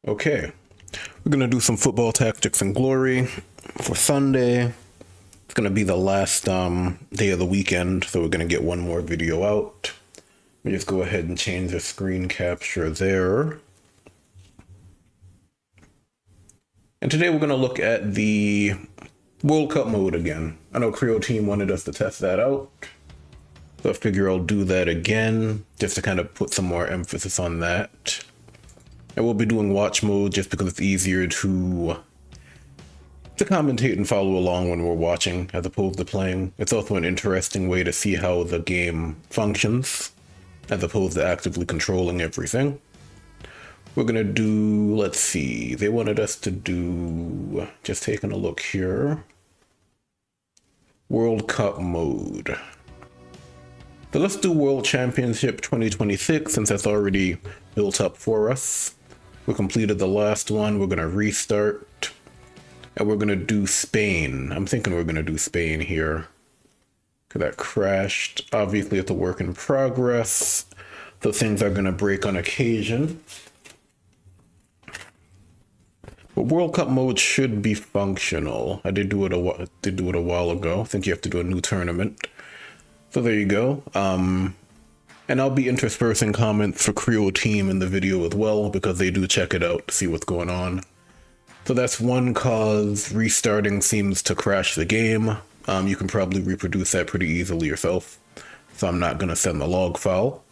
Okay, we're gonna do some football tactics and glory for Sunday. It's gonna be the last day of the weekend, so we're gonna get one more video out. Let me just go ahead and change the screen capture there. And today we're gonna look at the World Cup mode again. I know Creo Team wanted us to test that out, so I figure I'll do that again just to kind of put some more emphasis on that. I will be doing watch mode just because it's easier to commentate and follow along when we're watching as opposed to playing. It's also an interesting way to see how the game functions as opposed to actively controlling everything. We're gonna do, let's see, they wanted us to do, just taking a look here, World Cup mode. So let's do World Championship 2026 since that's already built up for us. We completed the last one. We're gonna restart and we're gonna do Spain. I'm thinking we're gonna do Spain here because that crashed. Obviously it's a work in progress, so things are gonna break on occasion. But World Cup mode should be functional. I did do it a while ago. I think you have to do a new tournament. So there you go. And I'll be interspersing comments for Creo Team in the video as well because they do check it out to see what's going on. So that's one cause restarting seems to crash the game. You can probably reproduce that pretty easily yourself. So I'm not gonna send the log file.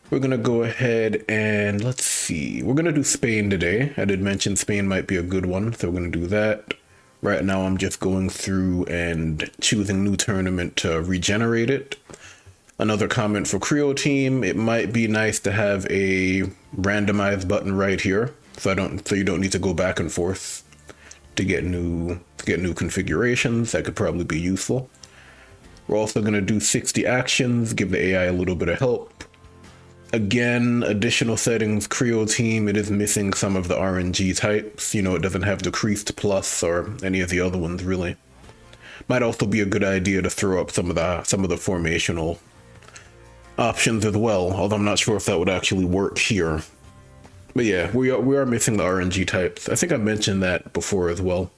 We're gonna go ahead and let's see. We're gonna do Spain today. I did mention Spain might be a good one, so we're gonna do that. Right now I'm just going through and choosing new tournament to regenerate it. Another comment for Creo Team, it might be nice to have a randomized button right here, so you don't need to go back and forth to get new configurations. That could probably be useful. We're also going to do 60 actions, give the AI a little bit of help. Again, additional settings, Creo Team, it is missing some of the RNG types. You know, it doesn't have decreased plus or any of the other ones really. Might also be a good idea to throw up some of the formational options as well, although I'm not sure if that would actually work here. But yeah, we are missing the RNG types. I think I mentioned that before as well.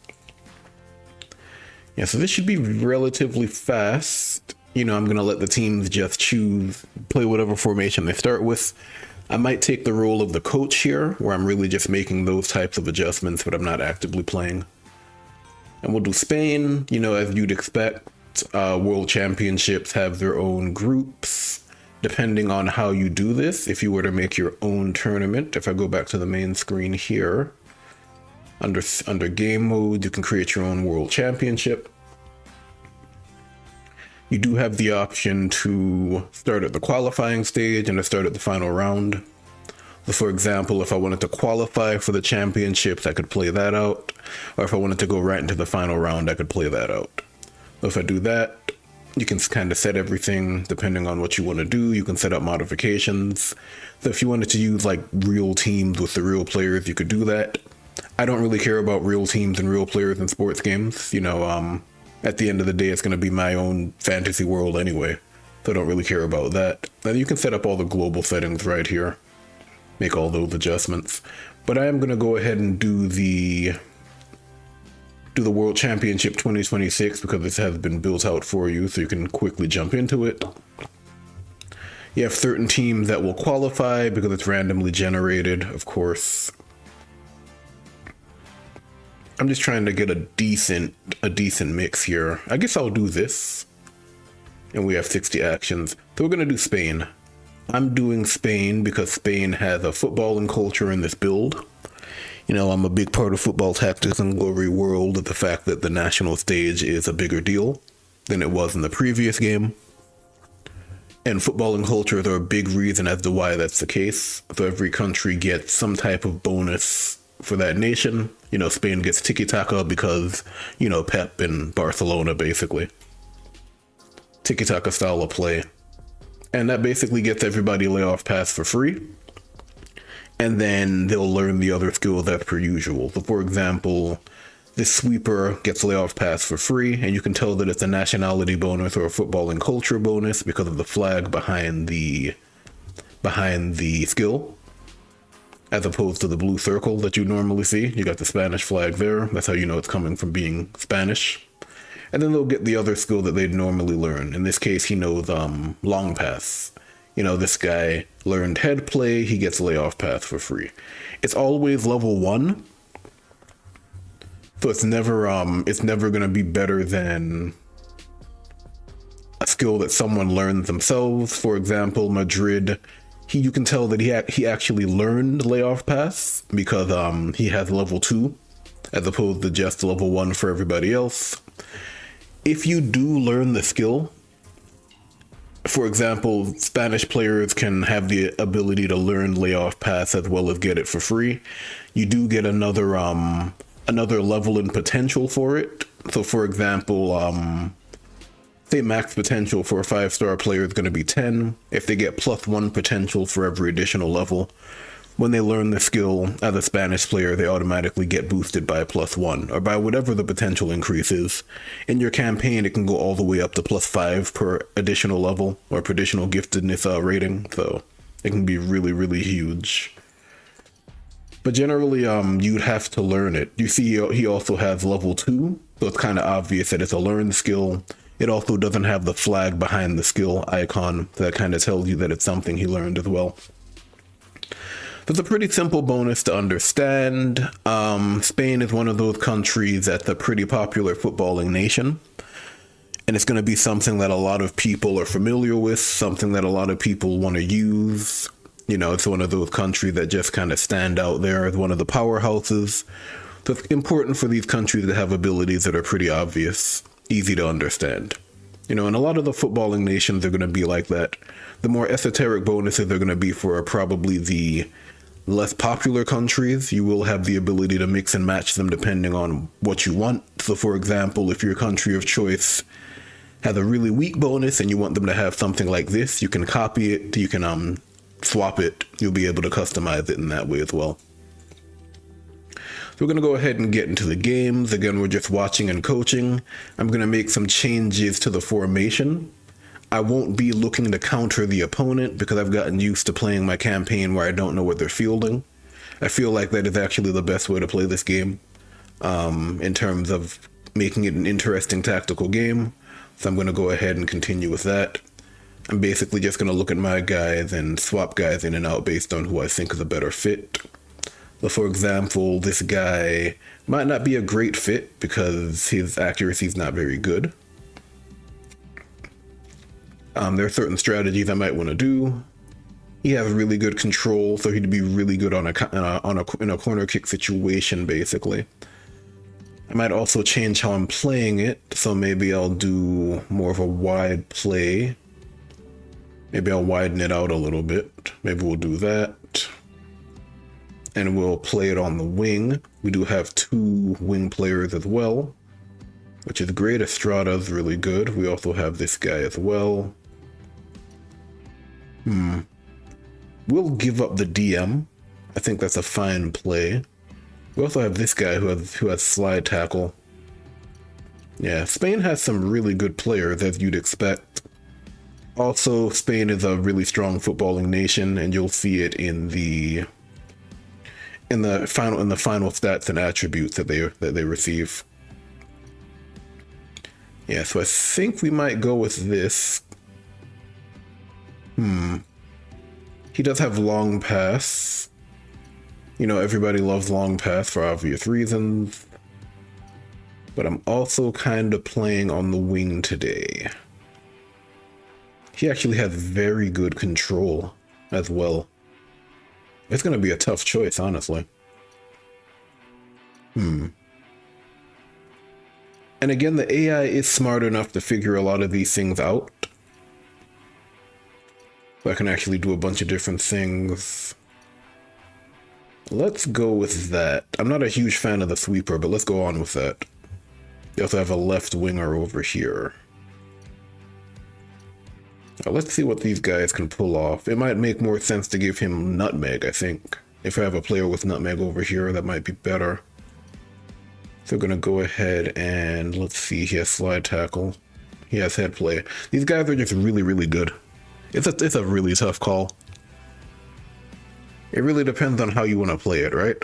Yeah, so this should be relatively fast. You know, I'm gonna let the teams just play whatever formation they start with. I might take the role of the coach here, where I'm really just making those types of adjustments, but I'm not actively playing. And we'll do Spain, you know, as you'd expect. World Championships have their own groups. Depending on how you do this, if you were to make your own tournament, if I go back to the main screen here, under game mode, you can create your own world championship. You do have the option to start at the qualifying stage and to start at the final round. So for example, if I wanted to qualify for the championships, I could play that out. Or if I wanted to go right into the final round, I could play that out. So if I do that, you can kind of set everything depending on what you want to do. You can set up modifications. So if you wanted to use like real teams with the real players, you could do that. I don't really care about real teams and real players in sports games. You know, at the end of the day, it's going to be my own fantasy world anyway. So I don't really care about that. Then you can set up all the global settings right here. Make all those adjustments. But I am going to go ahead and do the World Championship 2026 because this has been built out for you so you can quickly jump into it. You have certain teams that will qualify because it's randomly generated, of course. I'm just trying to get a decent mix here. I guess I'll do this. And we have 60 actions. So we're going to do Spain. I'm doing Spain because Spain has a footballing culture in this build. You know, I'm a big part of football tactics and glory world of the fact that the national stage is a bigger deal than it was in the previous game. And footballing cultures are a big reason as to why that's the case. So every country gets some type of bonus for that nation. You know, Spain gets tiki-taka because, you know, Pep in Barcelona, basically. Tiki-taka style of play. And that basically gets everybody layoff pass for free. And then they'll learn the other skills as per usual. So for example, this sweeper gets layoff pass for free, and you can tell that it's a nationality bonus or a footballing culture bonus because of the flag behind the skill. as opposed to the blue circle that you normally see. You got the Spanish flag there. That's how you know it's coming from being Spanish. And then they'll get the other skill that they'd normally learn. In this case, he knows long pass. You know, this guy learned head play, he gets layoff pass for free. It's always level 1. So it's never gonna be better than a skill that someone learns themselves. For example, Madrid, you can tell that he actually learned layoff pass because he has level 2 as opposed to just level 1 for everybody else. If you do learn the skill, for example, Spanish players can have the ability to learn layoff pass as well as get it for free. You do get another level in potential for it. So for example, say max potential for a 5-star player is going to be 10. If they get +1 potential for every additional level, when they learn the skill as a Spanish player, they automatically get boosted by +1 or by whatever the potential increase is. In your campaign, it can go all the way up to +5 per additional level or per additional giftedness rating. So it can be really, really huge. But generally, you'd have to learn it. You see, he also has level 2, so it's kind of obvious that it's a learned skill. It also doesn't have the flag behind the skill icon that kind of tells you that it's something he learned as well. It's a pretty simple bonus to understand. Spain is one of those countries that's a pretty popular footballing nation. And it's going to be something that a lot of people are familiar with, something that a lot of people want to use. You know, it's one of those countries that just kind of stand out there as one of the powerhouses. So it's important for these countries to have abilities that are pretty obvious, easy to understand. You know, and a lot of the footballing nations are going to be like that. The more esoteric bonuses are going to be for probably the less popular countries. You will have the ability to mix and match them depending on what you want. So for example, if your country of choice has a really weak bonus and you want them to have something like this, you can copy it, you can swap it, you'll be able to customize it in that way as well. So we're going to go ahead and get into the games. Again, we're just watching and coaching. I'm going to make some changes to the formation. I won't be looking to counter the opponent because I've gotten used to playing my campaign where I don't know what they're fielding. I feel like that is actually the best way to play this game in terms of making it an interesting tactical game. So I'm going to go ahead and continue with that. I'm basically just going to look at my guys and swap guys in and out based on who I think is a better fit. So for example, this guy might not be a great fit because his accuracy is not very good. There are certain strategies I might want to do. He has really good control, so he'd be really good in a corner kick situation, basically. I might also change how I'm playing it, so maybe I'll do more of a wide play. Maybe I'll widen it out a little bit. Maybe we'll do that. And we'll play it on the wing. We do have 2 wing players as well, which is great. Estrada's really good. We also have this guy as well. We'll give up the DM. I think that's a fine play. We also have this guy who has slide tackle. Yeah, Spain has some really good players, as you'd expect. Also, Spain is a really strong footballing nation, and you'll see it in the final stats and attributes that they receive. Yeah, so I think we might go with this. He does have long pass. You know, everybody loves long pass for obvious reasons. But I'm also kind of playing on the wing today. He actually has very good control as well. It's going to be a tough choice, honestly. And again, the AI is smart enough to figure a lot of these things out. So I can actually do a bunch of different things. Let's go with that. I'm not a huge fan of the sweeper, but let's go on with that. You also have a left winger over here. Now let's see what these guys can pull off. It might make more sense to give him nutmeg, I think. If I have a player with nutmeg over here, that might be better. So we're going to go ahead and let's see. He has slide tackle. He has head play. These guys are just really, really good. It's a really tough call. It really depends on how you want to play it, right?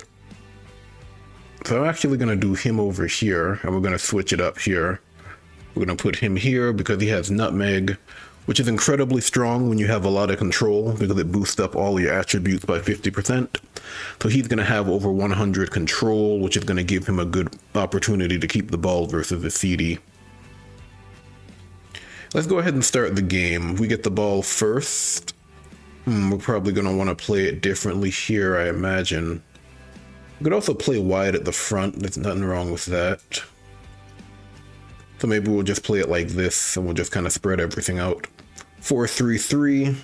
So I'm actually going to do him over here, and we're going to switch it up here. We're going to put him here because he has Nutmeg, which is incredibly strong when you have a lot of control because it boosts up all your attributes by 50%. So he's going to have over 100 control, which is going to give him a good opportunity to keep the ball versus the CD. Let's go ahead and start the game. We get the ball first. We're probably going to want to play it differently here, I imagine. We could also play wide at the front. There's nothing wrong with that. So maybe we'll just play it like this and we'll just kind of spread everything out. 4-3-3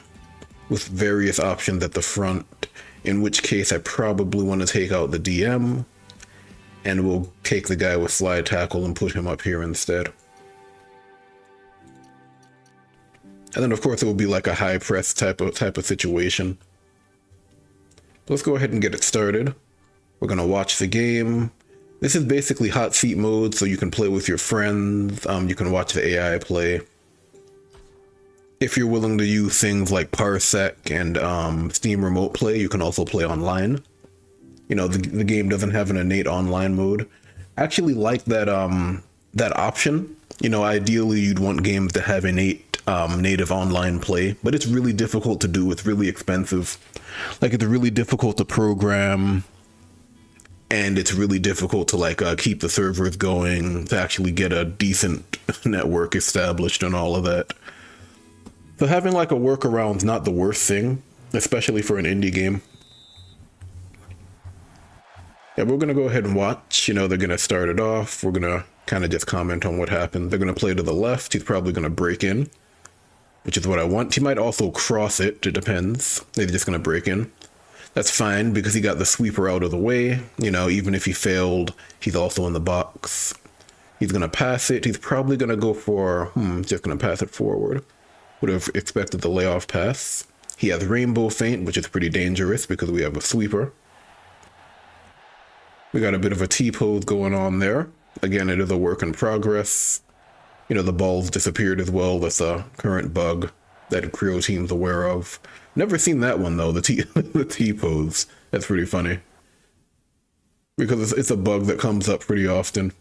with various options at the front, in which case I probably want to take out the DM and we'll take the guy with slide tackle and put him up here instead. And then of course it will be like a high press type of situation. Let's go ahead and get it started. We're going to watch the game. This is basically hot seat mode, so you can play with your friends. You can watch the AI play. If you're willing to use things like Parsec and Steam Remote Play, you can also play online. You know, the game doesn't have an innate online mode. I actually like that that option. You know, ideally you'd want games to have innate native online play, but it's really difficult to do. It's really expensive. Like, it's really difficult to program. And it's really difficult to keep the servers going, to actually get a decent network established and all of that. So having like a workaround's not the worst thing, especially for an indie game. Yeah, we're gonna go ahead and watch. You know, they're gonna start it off. We're gonna kind of just comment on what happened. They're gonna play to the left. He's probably gonna break in, which is what I want. He might also cross it. It depends. They're just gonna break in. That's fine because he got the sweeper out of the way. You know, even if he failed, he's also in the box. He's going to pass it. He's probably going to go for, just going to pass it forward. Would have expected the layoff pass. He has rainbow feint, which is pretty dangerous because we have a sweeper. We got a bit of a T-pose going on there. Again, it is a work in progress. You know, the balls disappeared as well. That's a current bug that Creo team's aware of. Never seen that one though, the T-pose. That's pretty funny. Because it's a bug that comes up pretty often.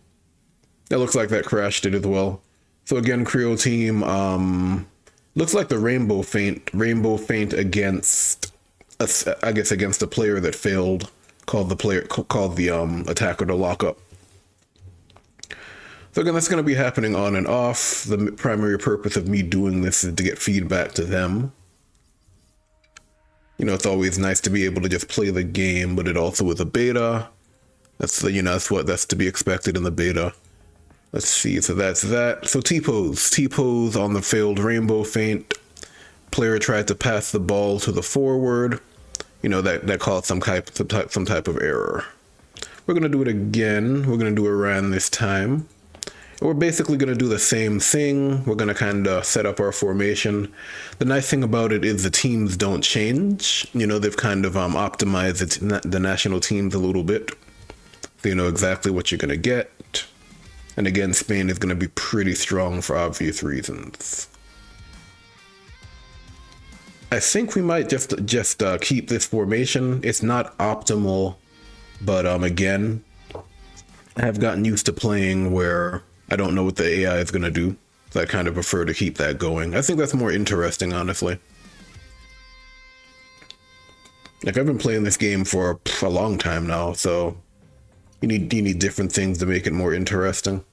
That looks like that crashed it as well. So again, Creo team, looks like the rainbow feint against, I guess against a player that failed, called the attacker to lock up. So again, that's going to be happening on and off. The primary purpose of me doing this is to get feedback to them. You know, it's always nice to be able to just play the game, but it also is a beta. That's that's to be expected in the beta. Let's see, so that's that. So T-pose on the failed rainbow feint. Player tried to pass the ball to the forward. You know, that caused some type of error. We're gonna do it again. We're gonna do a ran this time. We're basically going to do the same thing. We're going to kind of set up our formation. The nice thing about it is the teams don't change. You know, they've kind of optimized the national teams a little bit. So you know exactly what you're going to get. And again, Spain is going to be pretty strong for obvious reasons. I think we might just keep this formation. It's not optimal, but again, I have gotten used to playing where I don't know what the AI is going to do, so I kind of prefer to keep that going. I think that's more interesting, honestly. Like, I've been playing this game for a long time now, so you need different things to make it more interesting.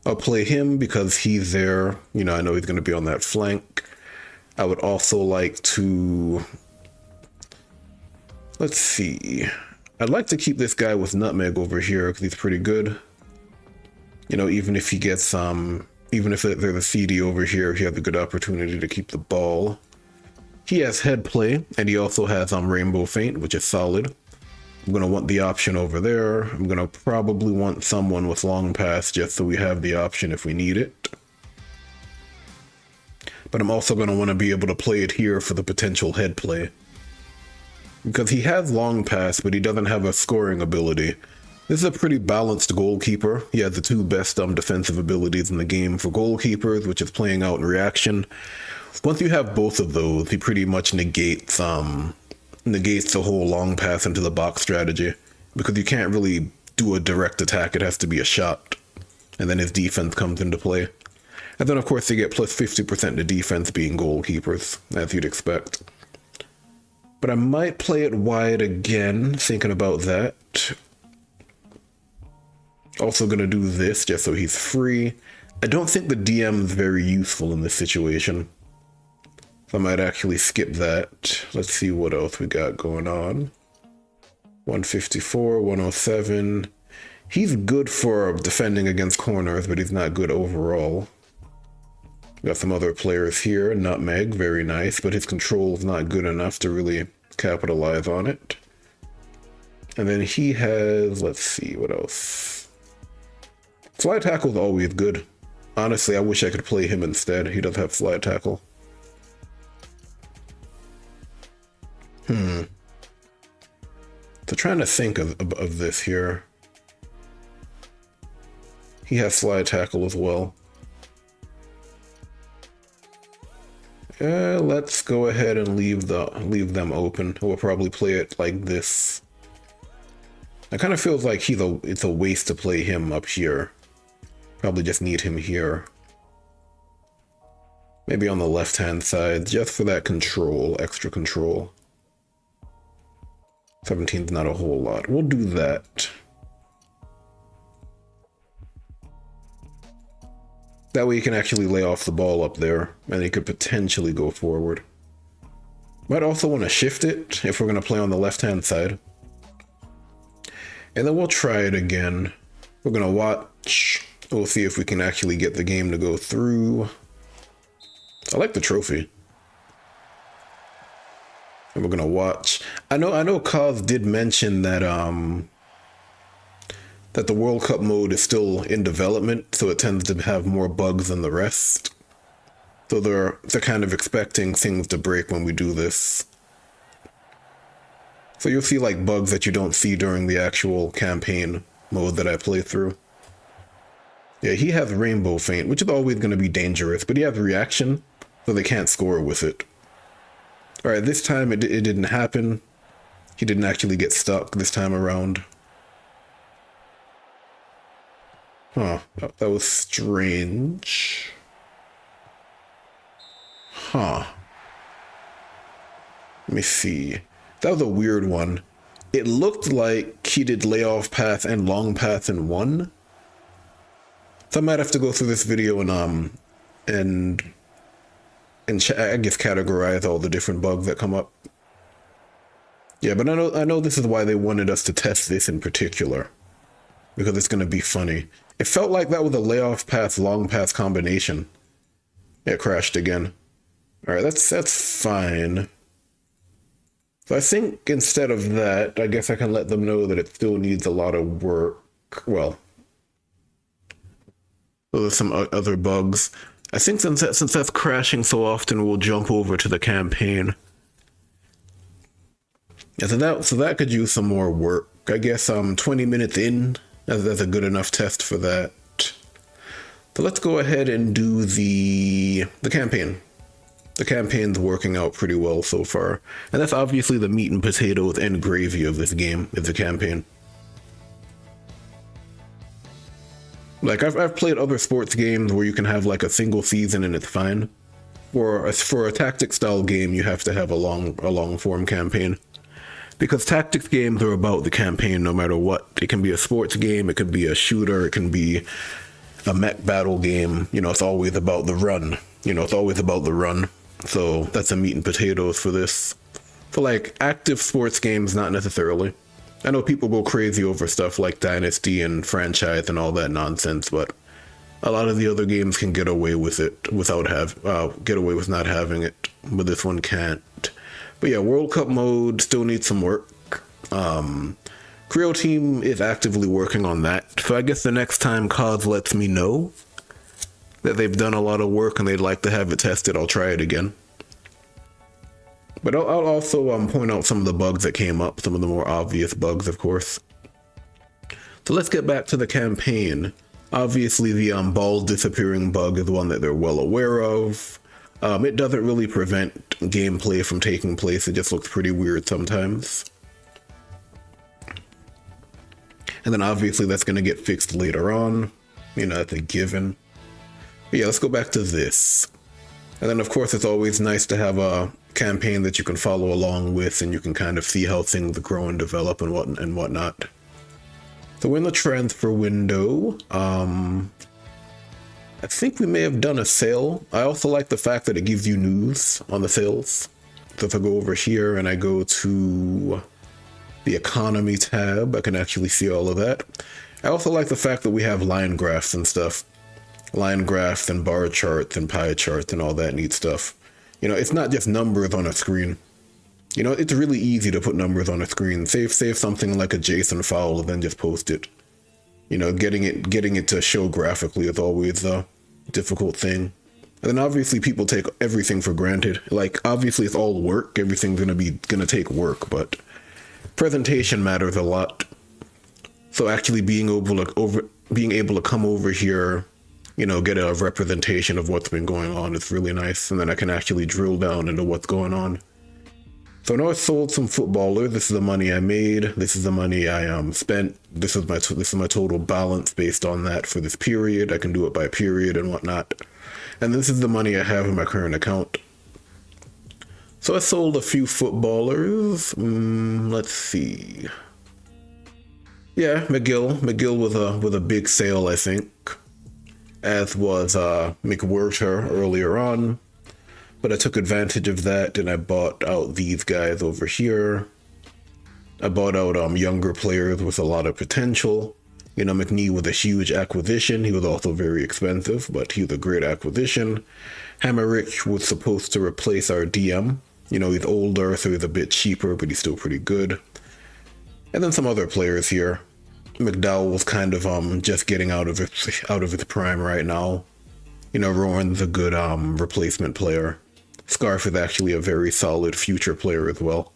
I'll play him because he's there. You know, I know he's going to be on that flank. I would also like to... Let's see. I'd like to keep this guy with Nutmeg over here because he's pretty good. You know, even if he gets, even if there's a CD over here, he has a good opportunity to keep the ball. He has head play, and he also has rainbow feint, which is solid. I'm going to want the option over there. I'm going to probably want someone with long pass just so we have the option if we need it. But I'm also going to want to be able to play it here for the potential head play. Because he has long pass, but he doesn't have a scoring ability. This is a pretty balanced goalkeeper. He has the two best defensive abilities in the game for goalkeepers, which is playing out and reaction. Once you have both of those, he pretty much negates negates the whole long pass into the box strategy, because you can't really do a direct attack, it has to be a shot, and then his defense comes into play. And then of course they get plus 50% to defense being goalkeepers, as you'd expect. But I might play it wide again, thinking about that. Also gonna do this just so he's free. I don't think the DM is very useful in this situation, so I might actually skip that. Let's see what else we got going on. 154, 107. He's good for defending against corners, but he's not good overall. Got some other players here. Nutmeg, very nice, but his control is not good enough to really capitalize on it. And then he has, let's see, what else? Slide tackle is always good. Honestly, I wish I could play him instead. He does have slide tackle. So trying to think of this here. He has slide tackle as well. Let's go ahead and leave them open. We'll probably play it like this. It kind of feels like it's a waste to play him up here. Probably just need him here. Maybe on the left-hand side, just for that control, extra control. 17's not a whole lot. We'll do that. That way you can actually lay off the ball up there, and he could potentially go forward. Might also want to shift it if we're going to play on the left-hand side. And then we'll try it again. We're going to watch. We'll see if we can actually get the game to go through. I like the trophy. And we're going to watch. I know Kaz did mention that that the World Cup mode is still in development, so it tends to have more bugs than the rest. So they're kind of expecting things to break when we do this. So you'll see like bugs that you don't see during the actual campaign mode that I play through. Yeah, he has Rainbow Feint, which is always going to be dangerous, but he has Reaction, so they can't score with it. Alright, this time it didn't happen. He didn't actually get stuck this time around. Huh, that was strange. Huh. Let me see. That was a weird one. It looked like he did layoff path and long path in one. So I might have to go through this video and I guess categorize all the different bugs that come up. Yeah, but I know this is why they wanted us to test this in particular, because it's going to be funny. It felt like that was a layoff path, long path combination. It crashed again. All right, that's fine. So I think instead of that, I guess I can let them know that it still needs a lot of work. Well, there's some other bugs. I think since that's crashing so often, we'll jump over to the campaign. Yeah, so that could use some more work. I guess 20 minutes in, that's a good enough test for that. So let's go ahead and do the campaign. The campaign's working out pretty well so far. And that's obviously the meat and potatoes and gravy of this game, is the campaign. Like, I've played other sports games where you can have like a single season and it's fine. For a tactics style game, you have to have a long form campaign. Because tactics games are about the campaign no matter what. It can be a sports game, it could be a shooter, it can be a mech battle game. You know, it's always about the run. So that's the meat and potatoes for this. For like active sports games, not necessarily. I know people go crazy over stuff like Dynasty and franchise and all that nonsense, but a lot of the other games can get away with it get away with not having it, but this one can't. But yeah, World Cup mode still needs some work. Creo team is actively working on that, so I guess the next time Kaz lets me know that they've done a lot of work and they'd like to have it tested, I'll try it again. But I'll also point out some of the bugs that came up, some of the more obvious bugs, of course. So let's get back to the campaign. Obviously, the ball disappearing bug is one that they're well aware of. It doesn't really prevent gameplay from taking place. It just looks pretty weird sometimes. And then obviously that's going to get fixed later on. You know, that's a given. But yeah, let's go back to this. And then of course it's always nice to have a campaign that you can follow along with, and you can kind of see how things grow and develop and whatnot. So we're in the transfer window. I think we may have done a sale. I also like the fact that it gives you news on the sales. So if I go over here and I go to the economy tab, I can actually see all of that. I also like the fact that we have line graphs and stuff. Line graphs and bar charts and pie charts and all that neat stuff. You know, it's not just numbers on a screen. You know, it's really easy to put numbers on a screen. Save something like a JSON file and then just post it. You know, getting it to show graphically is always a difficult thing. And then obviously people take everything for granted. Like obviously it's all work. Everything's gonna take work, but presentation matters a lot. So actually being able to come over here, you know, get a representation of what's been going on is really nice. And then I can actually drill down into what's going on. So now I sold some footballers. This is the money I made. This is the money I spent. This is my total balance based on that for this period. I can do it by period and whatnot. And this is the money I have in my current account. So I sold a few footballers. Let's see. Yeah, McGill was a big sale, I think. As was McWhirter earlier on. But I took advantage of that and I bought out these guys over here. I bought out younger players with a lot of potential. You know, McNee was a huge acquisition. He was also very expensive, but he was a great acquisition. Hammerich was supposed to replace our DM. You know, he's older, so he's a bit cheaper, but he's still pretty good. And then some other players here. McDowell was kind of just getting out of his prime right now. You know, Rowan's a good replacement player. Scarf is actually a very solid future player as well.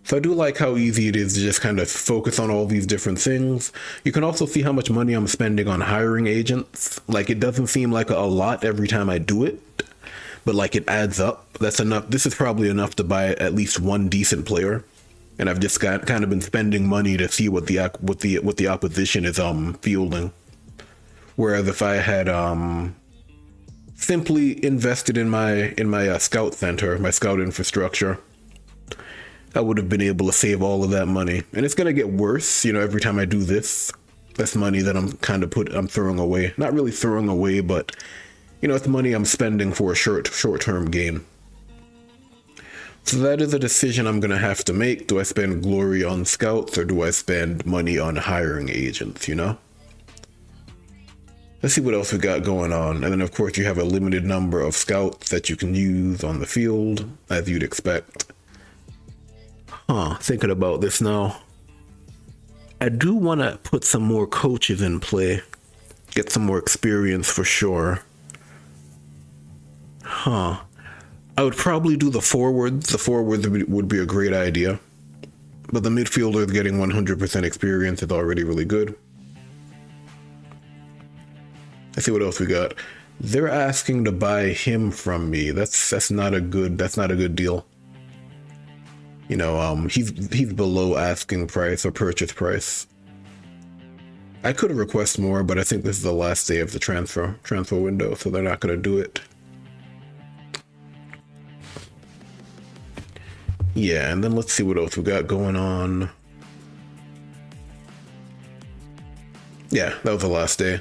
So I do like how easy it is to just kind of focus on all these different things. You can also see how much money I'm spending on hiring agents. Like, it doesn't seem like a lot every time I do it, but like it adds up. That's enough. This is probably enough to buy at least one decent player. And I've just kind of been spending money to see what the opposition is fielding. Whereas if I had simply invested in my scout center, my scout infrastructure, I would have been able to save all of that money. And it's gonna get worse, you know, every time I do this. That's money that I'm throwing away. Not really throwing away, but you know, it's money I'm spending for a short-term gain. So that is a decision I'm gonna have to make. Do I spend glory on scouts or do I spend money on hiring agents, you know? Let's see what else we got going on. And then of course you have a limited number of scouts that you can use on the field, as you'd expect. Thinking about this now. I do want to put some more coaches in play. Get some more experience for sure. I would probably do the forwards. The forwards would be a great idea. But the midfielders getting 100% experience is already really good. Let's see what else we got. They're asking to buy him from me. That's not a good deal. You know, he's below asking price or purchase price. I could request more, but I think this is the last day of the transfer window, so they're not going to do it. Yeah, and then let's see what else we got going on. Yeah, that was the last day.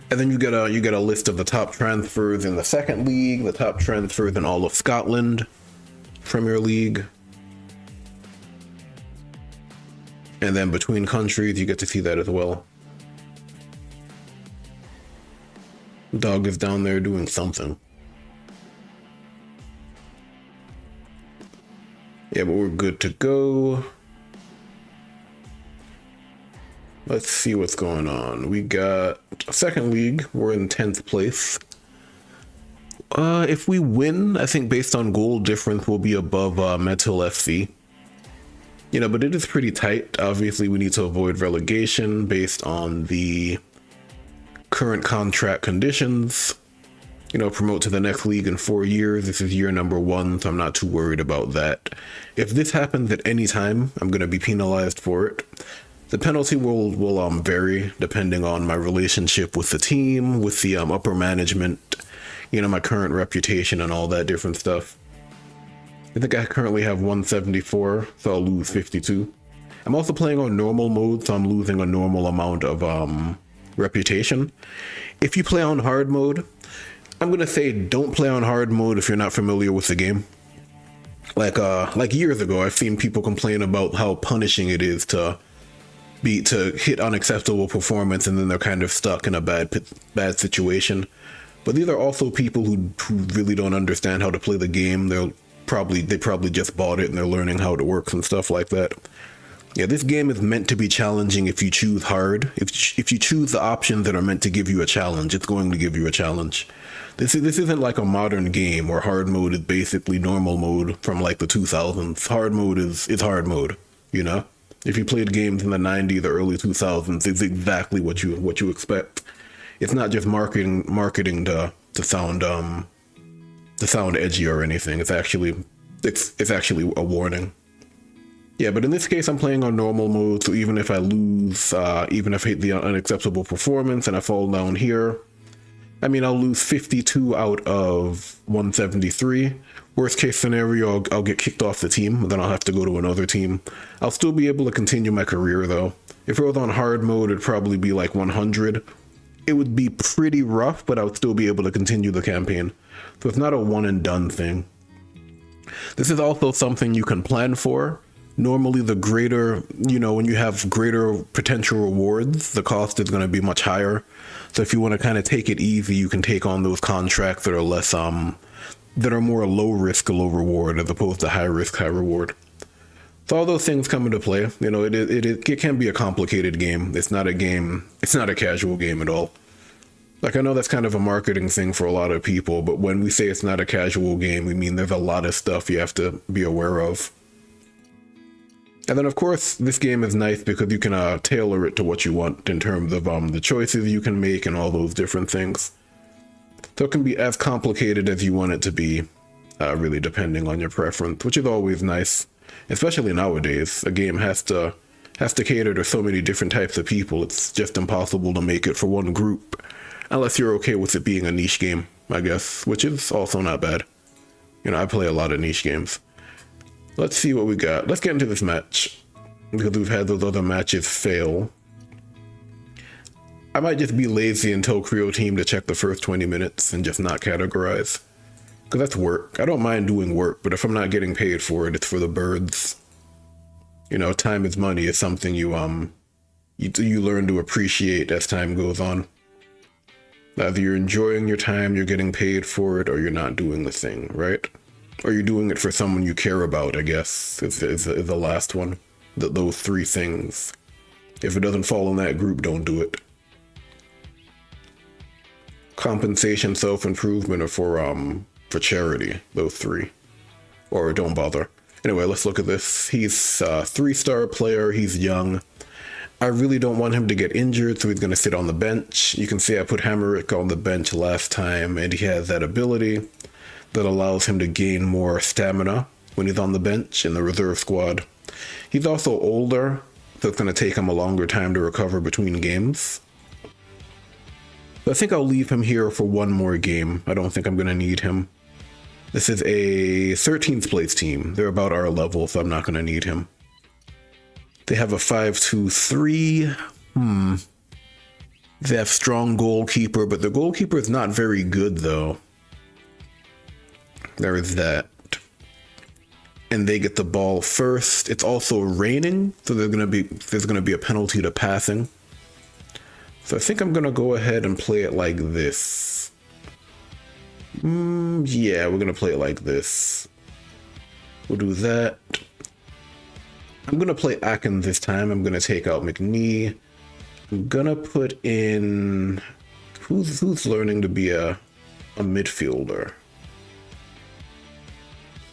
And then you get a list of the top transfers in the second league, the top transfers in all of Scotland, Premier League. And then between countries, you get to see that as well. Dog is down there doing something. Yeah, but we're good to go. Let's see what's going on. We got a second league. We're in 10th place. If we win, I think based on goal difference, we'll be above Metal FC. You know, but it is pretty tight. Obviously, we need to avoid relegation based on the current contract conditions. promote to the next league in 4 years. This is year number 1, so I'm not too worried about that. If this happens at any time, I'm going to be penalized for it. The penalty will vary depending on my relationship with the team, with the upper management, my current reputation and all that different stuff. I think I currently have 174, so I'll lose 52. I'm also playing on normal mode, so I'm losing a normal amount of reputation. If you play on hard mode, I'm gonna say don't play on hard mode if you're not familiar with the game. Like years ago, I've seen people complain about how punishing it is to hit unacceptable performance, and then they're kind of stuck in a bad situation. But these are also people who really don't understand how to play the game. They probably just bought it and they're learning how it works and stuff like that. Yeah, this game is meant to be challenging if you choose hard. If you choose the options that are meant to give you a challenge, it's going to give you a challenge. This isn't like a modern game where hard mode is basically normal mode from like the 2000s. Hard mode is hard mode, If you played games in the 90s or early 2000s, it's exactly what you expect. It's not just marketing to sound edgy or anything. It's actually a warning. Yeah, but in this case, I'm playing on normal mode, so even if I lose, even if I hit the unacceptable performance and I fall down here, I'll lose 52 out of 173. Worst case scenario, I'll get kicked off the team, then I'll have to go to another team. I'll still be able to continue my career, though. If it was on hard mode, it'd probably be like 100. It would be pretty rough, but I would still be able to continue the campaign. So it's not a one and done thing. This is also something you can plan for. Normally the greater, when you have greater potential rewards, the cost is going to be much higher. So if you want to kind of take it easy, you can take on those contracts that are less, that are more low risk, low reward, as opposed to high risk, high reward. So all those things come into play. It can be a complicated game. It's not a casual game at all. Like, I know that's kind of a marketing thing for a lot of people, but when we say it's not a casual game, we mean there's a lot of stuff you have to be aware of. And then, of course, this game is nice because you can tailor it to what you want in terms of the choices you can make and all those different things. So it can be as complicated as you want it to be, really depending on your preference, which is always nice. Especially nowadays, a game has to cater to so many different types of people. It's just impossible to make it for one group, unless you're okay with it being a niche game, I guess, which is also not bad. I play a lot of niche games. Let's see what we got. Let's get into this match, because we've had those other matches fail. I might just be lazy and tell Creo Team to check the first 20 minutes and just not categorize. Because that's work. I don't mind doing work, but if I'm not getting paid for it, it's for the birds. Time is money. Is something you learn to appreciate as time goes on. Either you're enjoying your time, you're getting paid for it, or you're not doing the thing, right? Or you're doing it for someone you care about, I guess, is the last one. Those three things. If it doesn't fall in that group, don't do it. Compensation, self-improvement, or for charity, those three. Or don't bother. Anyway, let's look at this. He's a 3-star player, he's young. I really don't want him to get injured, so he's going to sit on the bench. You can see I put Hammerich on the bench last time, and he has that ability that allows him to gain more stamina when he's on the bench in the reserve squad. He's also older, so it's going to take him a longer time to recover between games. But I think I'll leave him here for one more game. I don't think I'm going to need him. This is a 13th place team. They're about our level, so I'm not going to need him. They have a 5-2-3. They have strong goalkeeper, but the goalkeeper is not very good, though. There is that. And they get the ball first. It's also raining, so there's gonna be a penalty to passing. So I think I'm gonna go ahead and play it like this. Yeah, we're gonna play it like this. We'll do that. I'm gonna play Akin this time. I'm gonna take out McNee. I'm gonna put in who's learning to be a midfielder.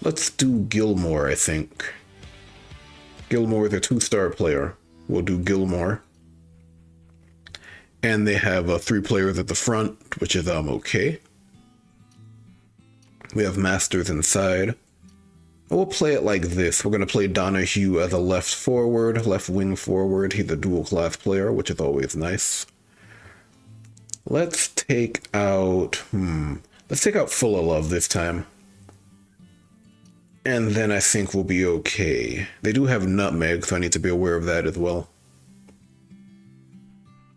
Let's do Gilmore, I think. Gilmore is a 2-star player. We'll do Gilmore. And they have 3 players at the front, which is okay. We have Masters inside. We'll play it like this. We're going to play Donahue as a left forward, left wing forward. He's a dual class player, which is always nice. Let's take out, let's take out Full of Love this time. And then I think we'll be okay. They do have Nutmeg, so I need to be aware of that as well.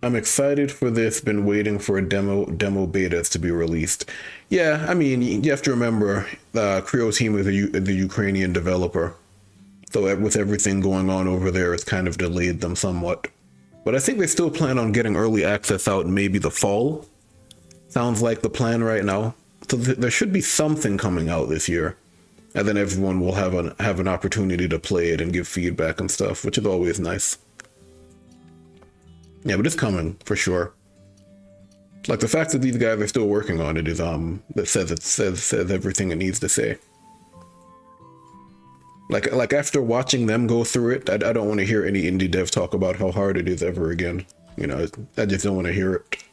I'm excited for this, been waiting for a demo betas to be released. Yeah, I mean, you have to remember, Creo Team is the Ukrainian developer. So with everything going on over there, it's kind of delayed them somewhat. But I think they still plan on getting early access out maybe the fall. Sounds like the plan right now. So there should be something coming out this year. And then everyone will have an opportunity to play it and give feedback and stuff, which is always nice. Yeah, but it's coming for sure. Like the fact that these guys are still working on it is that says everything it needs to say. Like after watching them go through it, I don't want to hear any indie dev talk about how hard it is ever again. You know, I just don't want to hear it.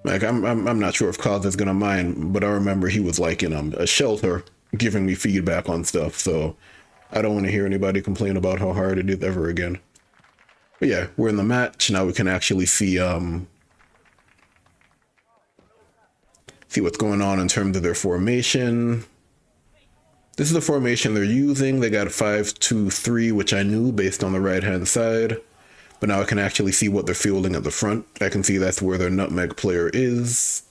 Like I'm not sure if Kaz is gonna mind, but I remember he was like in a shelter giving me feedback on stuff, so I don't want to hear anybody complain about how hard it is ever again. But yeah, we're in the match now. We can actually see what's going on in terms of their formation. This is the formation they're using. They got 5-2-3, which I knew based on the right-hand side. But now I can actually see what they're fielding at the front. I can see that's where their Nutmeg player is.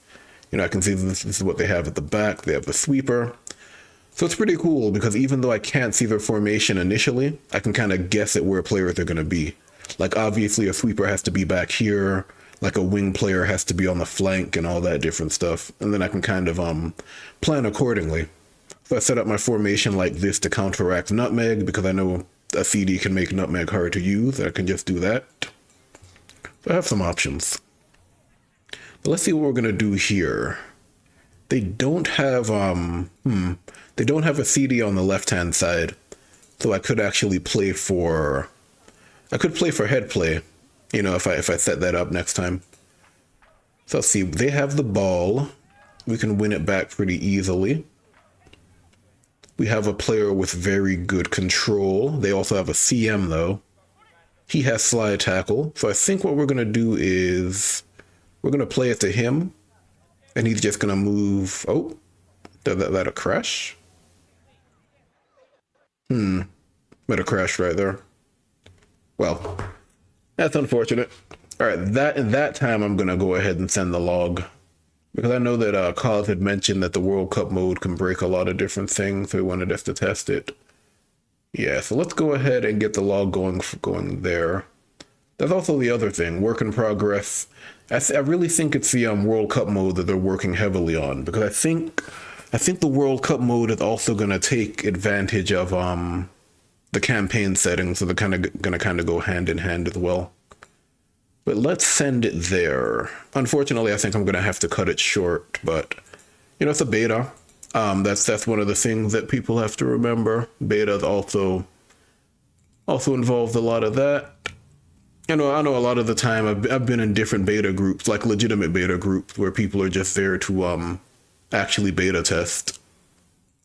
You know, I can see this is what they have at the back. They have the sweeper. So it's pretty cool because even though I can't see their formation initially, I can kind of guess at where players are going to be. Like obviously a sweeper has to be back here. Like a wing player has to be on the flank and all that different stuff. And then I can kind of plan accordingly. So I set up my formation like this to counteract Nutmeg because I know a CD can make Nutmeg hard to use. I can just do that. So I have some options. But let's see what we're gonna do here. They don't have they don't have a CD on the left-hand side, so I could actually play for head play, you know, if I set that up next time. So let's see, they have the ball. We can win it back pretty easily. We have a player with very good control. They also have a CM though. He has slide tackle. So I think what we're gonna do is we're gonna play it to him, and he's just gonna move. Oh, that a crash? But a crash right there. Well, that's unfortunate. All right, that time I'm gonna go ahead and send the log. Because I know that Kaz had mentioned that the World Cup mode can break a lot of different things, so he wanted us to test it. Yeah, so let's go ahead and get the log going there. That's also the other thing, work in progress. I really think it's the World Cup mode that they're working heavily on, because I think the World Cup mode is also going to take advantage of the campaign settings, so they're going to go hand in hand as well. But let's send it there. Unfortunately, I think I'm going to have to cut it short, but, you know, it's a beta. That's one of the things that people have to remember. Betas also involves a lot of that. I know a lot of the time I've been in different beta groups, like legitimate beta groups, where people are just there to actually beta test.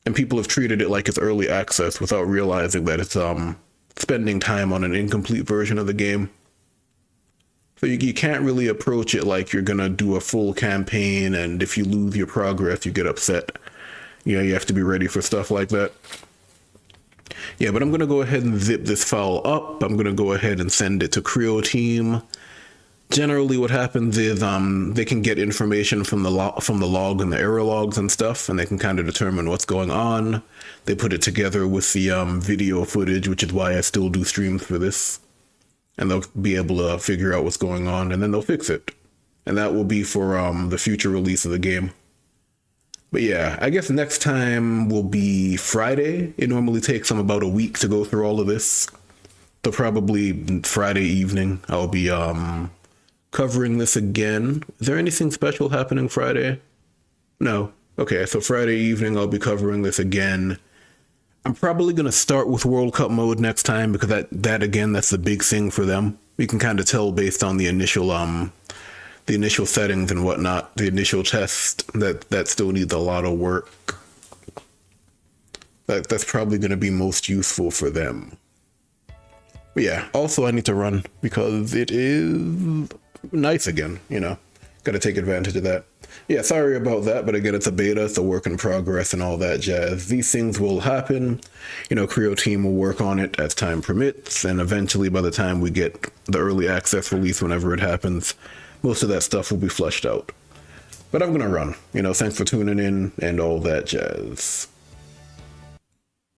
And people have treated it like it's early access without realizing that it's spending time on an incomplete version of the game. So you can't really approach it like you're going to do a full campaign, and if you lose your progress, you get upset. You know, you have to be ready for stuff like that. Yeah, but I'm going to go ahead and zip this file up. I'm going to go ahead and send it to Creo Team. Generally what happens is they can get information from the log and the error logs and stuff, and they can kind of determine what's going on. They put it together with the video footage, which is why I still do streams for this. And they'll be able to figure out what's going on, and then they'll fix it. And that will be for the future release of the game. But yeah, I guess next time will be Friday. It normally takes them about a week to go through all of this. So probably Friday evening, I'll be covering this again. Is there anything special happening Friday? No. Okay, so Friday evening, I'll be covering this again. I'm probably going to start with World Cup mode next time, because that again, that's the big thing for them. You can kind of tell based on the initial the initial settings and whatnot, the initial test, that still needs a lot of work. That's probably going to be most useful for them. But yeah, also I need to run because it is nice again, you know. Got to take advantage of that. Yeah, sorry about that, but again, it's a beta, it's a work in progress and all that jazz. These things will happen. You know, Creo team will work on it as time permits, and eventually by the time we get the early access release, whenever it happens, most of that stuff will be flushed out. But I'm going to run. You know, thanks for tuning in and all that jazz.